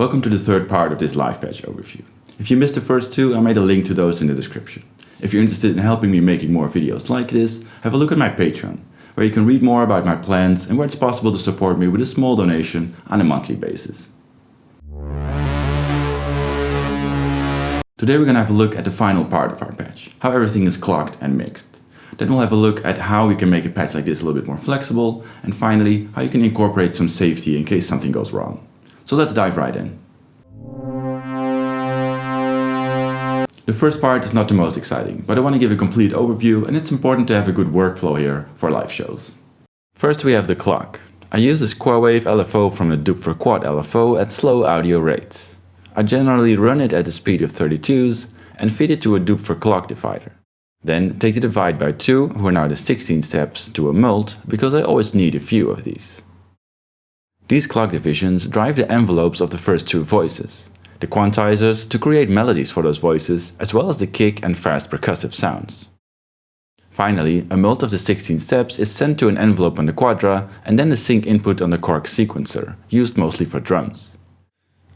Welcome to the third part of this live patch overview. If you missed the first two, I made a link to those in the description. If you're interested in helping me making more videos like this, have a look at my Patreon, where you can read more about my plans and where it's possible to support me with a small donation on a monthly basis. Today we're going to have a look at the final part of our patch, how everything is clocked and mixed. Then we'll have a look at how we can make a patch like this a little bit more flexible, and finally how you can incorporate some safety in case something goes wrong. So let's dive right in. The first part is not the most exciting, but I want to give a complete overview, and it's important to have a good workflow here for live shows. First we have the clock. I use this Cowan LFO from the Doop Quad LFO at slow audio rates. I generally run it at the speed of 32s and feed it to a Doop clock divider. Then take the divide by 2, who are now the 16 steps, to a mult, because I always need a few of these. These clock divisions drive the envelopes of the first two voices, the quantizers to create melodies for those voices, as well as the kick and fast percussive sounds. Finally, a mult of the 16 steps is sent to an envelope on the quadra and then the sync input on the Korg sequencer, used mostly for drums.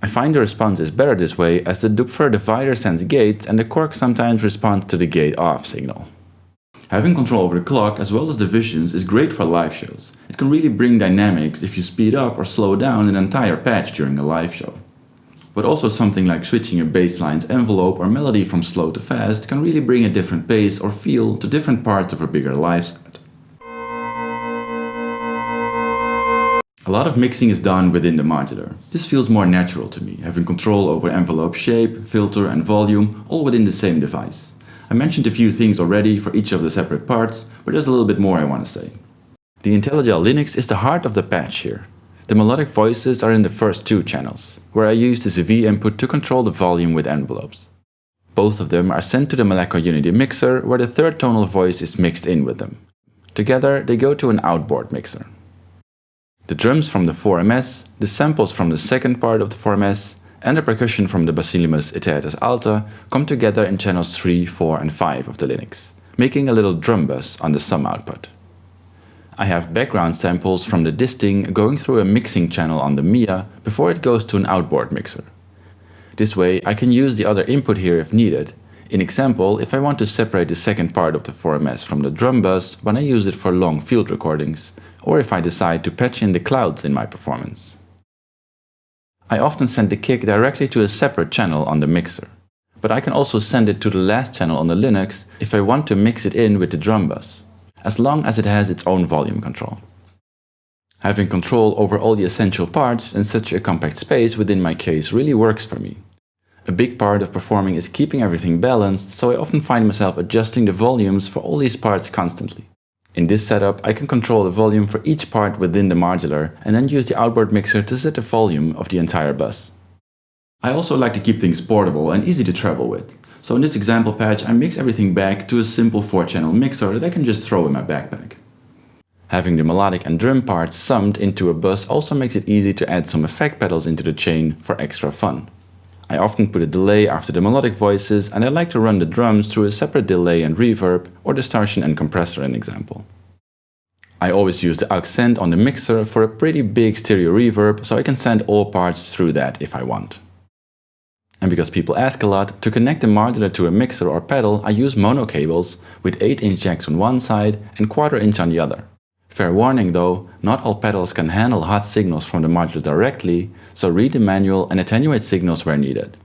I find the response is better this way, as the Doop divider sends gates and the Korg sometimes responds to the gate off signal. Having control over the clock as well as divisions is great for live shows. It can really bring dynamics if you speed up or slow down an entire patch during a live show. But also something like switching a bassline's envelope or melody from slow to fast can really bring a different pace or feel to different parts of a bigger live set. A lot of mixing is done within the modular. This feels more natural to me, having control over envelope shape, filter and volume, all within the same device. I mentioned a few things already for each of the separate parts, but there's a little bit more I want to say. The IntelliGel Linux is the heart of the patch here. The melodic voices are in the first two channels, where I use the CV input to control the volume with envelopes. Both of them are sent to the Molecular Unity mixer, where the third tonal voice is mixed in with them. Together they go to an outboard mixer. The drums from the 4MS, the samples from the second part of the 4MS, and the percussion from the Basilemus Iteatus Alta come together in channels 3, 4 and 5 of the Linux, making a little drum bus on the sum output. I have background samples from the disting going through a mixing channel on the MIA before it goes to an outboard mixer. This way I can use the other input here if needed. In example, if I want to separate the second part of the 4MS from the drum bus when I use it for long field recordings, or if I decide to patch in the clouds in my performance. I often send the kick directly to a separate channel on the mixer, but I can also send it to the last channel on the Linux if I want to mix it in with the drum bus, as long as it has its own volume control. Having control over all the essential parts in such a compact space within my case really works for me. A big part of performing is keeping everything balanced, so I often find myself adjusting the volumes for all these parts constantly. In this setup, I can control the volume for each part within the modular and then use the outboard mixer to set the volume of the entire bus. I also like to keep things portable and easy to travel with. So in this example patch, I mix everything back to a simple 4-channel mixer that I can just throw in my backpack. Having the melodic and drum parts summed into a bus also makes it easy to add some effect pedals into the chain for extra fun. I often put a delay after the melodic voices, and I like to run the drums through a separate delay and reverb or distortion and compressor in example. I always use the aux send on the mixer for a pretty big stereo reverb, so I can send all parts through that if I want. And because people ask a lot, to connect the modular to a mixer or pedal, I use mono cables with 8-inch jacks on one side and 1/4 inch on the other. Fair warning though, not all pedals can handle hot signals from the modular directly, so read the manual and attenuate signals where needed.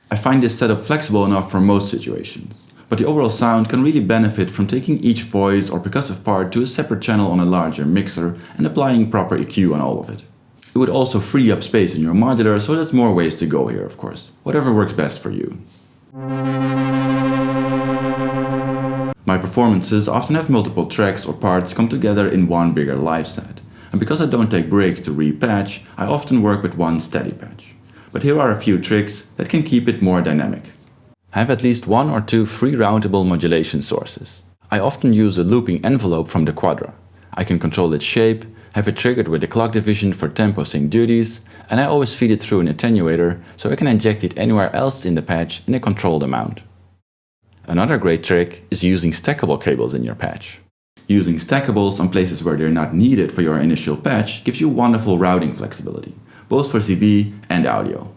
I find this setup flexible enough for most situations, but the overall sound can really benefit from taking each voice or percussive part to a separate channel on a larger mixer and applying proper EQ on all of it. It would also free up space in your modular, so there's more ways to go here of course, whatever works best for you. My performances often have multiple tracks or parts come together in one bigger live set, and because I don't take breaks to repatch, I often work with one steady patch. But here are a few tricks that can keep it more dynamic. Have at least 1 or 2 free routable modulation sources. I often use a looping envelope from the quadra. I can control its shape, have it triggered with the clock division for tempo sync duties, and I always feed it through an attenuator so I can inject it anywhere else in the patch in a controlled amount. Another great trick is using stackable cables in your patch. Using stackables on places where they're not needed for your initial patch gives you wonderful routing flexibility, both for CV and audio.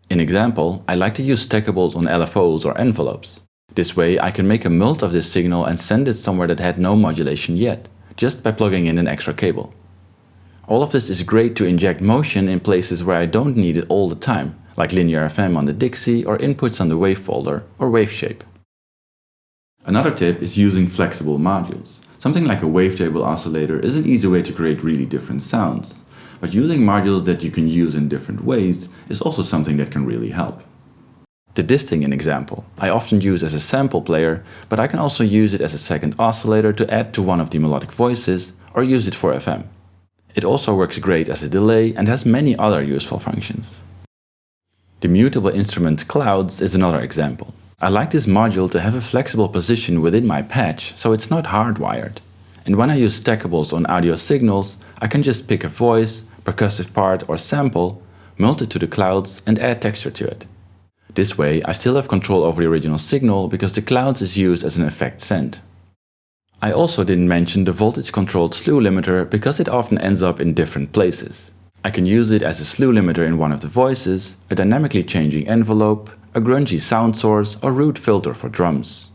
In example, I like to use stackables on LFOs or envelopes. This way I can make a mult of this signal and send it somewhere that had no modulation yet, just by plugging in an extra cable. All of this is great to inject motion in places where I don't need it all the time, like linear FM on the Dixie or inputs on the wave folder or wave shape. Another tip is using flexible modules. Something like a wavetable oscillator is an easy way to create really different sounds, but using modules that you can use in different ways is also something that can really help. The disting in example, I often use as a sample player, but I can also use it as a second oscillator to add to one of the melodic voices or use it for FM. It also works great as a delay and has many other useful functions. The mutable instrument clouds is another example. I like this module to have a flexible position within my patch, so it's not hardwired. And when I use stackables on audio signals, I can just pick a voice, percussive part or sample, mult it to the clouds and add texture to it. This way I still have control over the original signal because the clouds is used as an effect send. I also didn't mention the voltage controlled slew limiter because it often ends up in different places. I can use it as a slew limiter in one of the voices, a dynamically changing envelope, a grungy sound source or root filter for drums.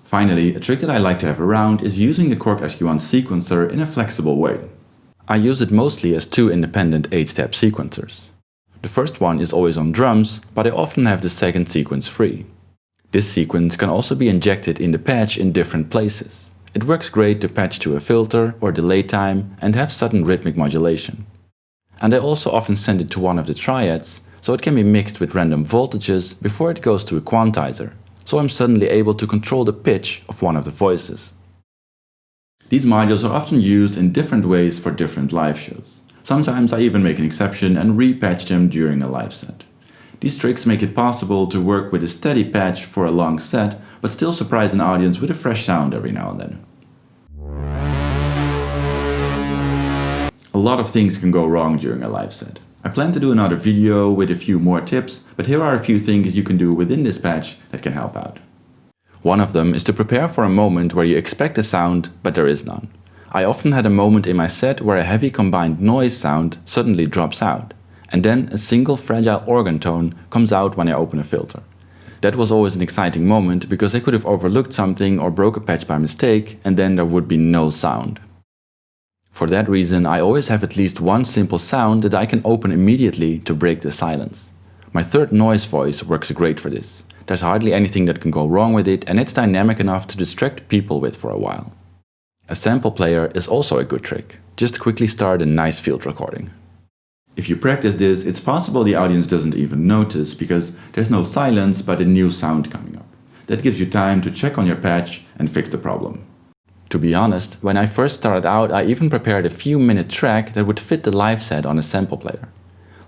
Finally, a trick that I like to have around is using the Korg SQ1 sequencer in a flexible way. I use it mostly as two independent 8-step sequencers. The first one is always on drums, but I often have the second sequence free. This sequence can also be injected in the patch in different places. It works great to patch to a filter or delay time and have sudden rhythmic modulation. And I also often send it to one of the triads, so it can be mixed with random voltages before it goes to a quantizer, so I'm suddenly able to control the pitch of one of the voices. These modules are often used in different ways for different live shows. Sometimes I even make an exception and repatch them during a live set. These tricks make it possible to work with a steady patch for a long set, but still surprise an audience with a fresh sound every now and then. A lot of things can go wrong during a live set. I plan to do another video with a few more tips, but here are a few things you can do within this patch that can help out. One of them is to prepare for a moment where you expect a sound, but there is none. I often had a moment in my set where a heavy combined noise sound suddenly drops out, and then a single fragile organ tone comes out when I open a filter. That was always an exciting moment because I could have overlooked something or broke a patch by mistake, and then there would be no sound. For that reason, I always have at least one simple sound that I can open immediately to break the silence. My third noise voice works great for this. There's hardly anything that can go wrong with it, and it's dynamic enough to distract people with for a while. A sample player is also a good trick. Just quickly start a nice field recording. If you practice this, it's possible the audience doesn't even notice because there's no silence but a new sound coming up. That gives you time to check on your patch and fix the problem. To be honest, when I first started out, I even prepared a few minute track that would fit the live set on a sample player.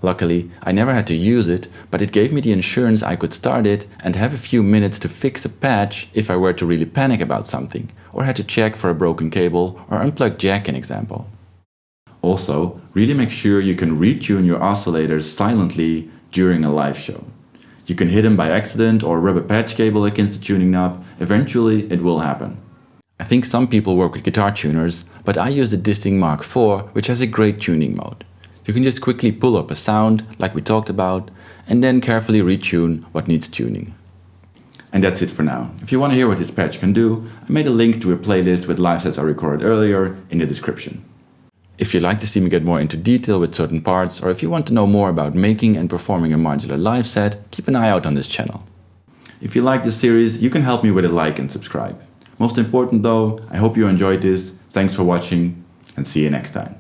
Luckily, I never had to use it, but it gave me the assurance I could start it and have a few minutes to fix a patch if I were to really panic about something, or had to check for a broken cable or unplugged jack in example. Also, really make sure you can retune your oscillators silently during a live show. You can hit them by accident or rub a patch cable against the tuning knob. Eventually, it will happen. I think some people work with guitar tuners, but I use the Disting Mark IV, which has a great tuning mode. You can just quickly pull up a sound, like we talked about, and then carefully retune what needs tuning. And that's it for now. If you want to hear what this patch can do, I made a link to a playlist with live sets I recorded earlier in the description. If you'd like to see me get more into detail with certain parts, or if you want to know more about making and performing a modular live set, keep an eye out on this channel. If you like this series, you can help me with a like and subscribe. Most important though, I hope you enjoyed this. Thanks for watching and see you next time.